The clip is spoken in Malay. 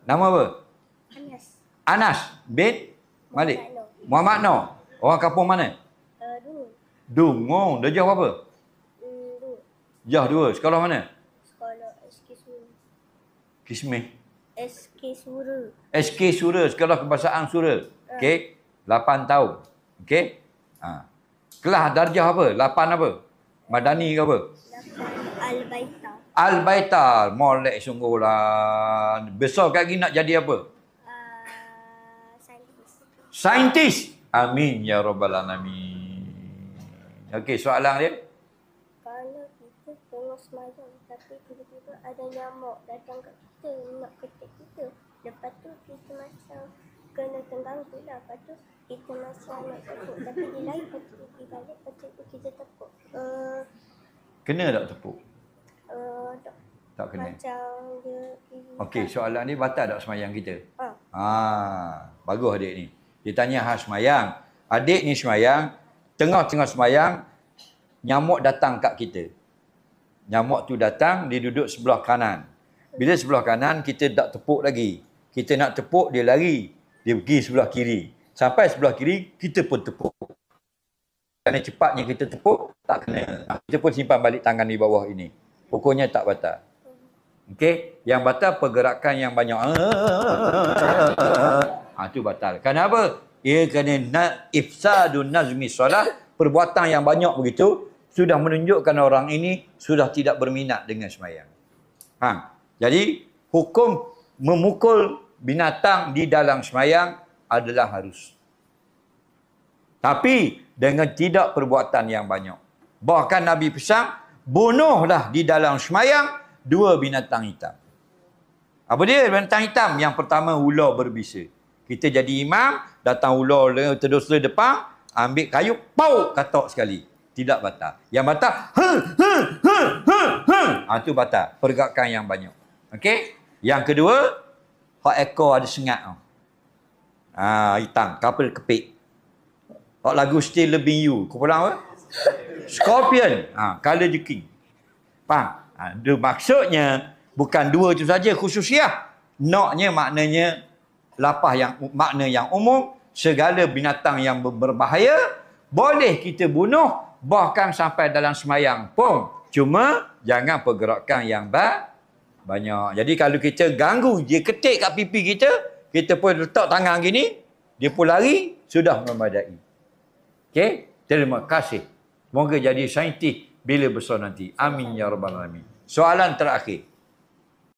Nama apa? Anas. Anas bin Malik. Muhammad Noor. Muhammad Noor. Orang kampung mana? Dulu. Dung. Darjah berapa? Dulu. Jah 2. Sekolah mana? Sekolah SK Sura. Kismih. SK Sura. SK Sura. Sekolah Kebahasaan Sura. Okey. 8 tahun. Okey. Kelas darjah apa? 8 apa? Madani ke apa? Al-Baitar. Al-Baitar. Molek sungguhlah. Besar lagi nak jadi apa? Saintis. Saintis. Amin ya rabbal alamin. Okey, soalan dia. Kalau kita tengah semayang tapi tiba-tiba ada nyamuk datang kat kita nak ketik kita. Lepas tu kita macam kena terganggu lah. Lepas tu kita macam nak tepuk. Tapi dia lain lepas tu pergi balik. Lepas tu kita tepuk. Kena tak tepuk? Tak. Tak kena. Macam dia Okey, soalan ni batal tak semayang kita? Bagus adik ni. Dia tanya hal semayang. Adik ni semayang, tengah-tengah semayang, nyamuk datang kat kita. Nyamuk tu datang, dia duduk sebelah kanan. Bila sebelah kanan, kita tak tepuk lagi. Kita nak tepuk, dia lari. Dia pergi sebelah kiri. Sampai sebelah kiri, kita pun tepuk. Kerana cepatnya kita tepuk, tak kena. Kita pun simpan balik tangan di bawah ini. Pokoknya tak batal. Okey, yang batal pergerakan yang banyak. Itu batal. Kenapa? Ia kerana ifsadun nazmi solat, perbuatan yang banyak begitu sudah menunjukkan orang ini sudah tidak berminat dengan sembahyang. Jadi hukum memukul binatang di dalam sembahyang adalah harus. Tapi dengan tidak perbuatan yang banyak. Bahkan Nabi pesan, bunuhlah di dalam sembahyang 2 binatang hitam. Apa dia binatang hitam? Yang pertama, ular berbisa. Kita jadi imam, datang ular terus depan, ambil kayu, pau, katok sekali. Tidak batal. Yang batal, itu batal. Pergerakan yang banyak. Okey? Yang kedua, hak ekor ada sengat. Hitam, kapal kepik. Hak lagu Still Loving You. Kau pulang apa? Scorpion. Color the king. Faham? Maksudnya, bukan 2 itu saja khususiah. Noknya maknanya, lapah yang makna yang umum, segala binatang yang berbahaya boleh kita bunuh, bahkan sampai dalam semayang pun. Cuma jangan pergerakan yang banyak. Jadi kalau kita ganggu, dia ketik kat pipi kita, kita pun letak tangan gini, dia pun lari, sudah memadai. Okey? Terima kasih. Semoga jadi saintis bila besar nanti. Amin ya rabbal alamin. Soalan terakhir.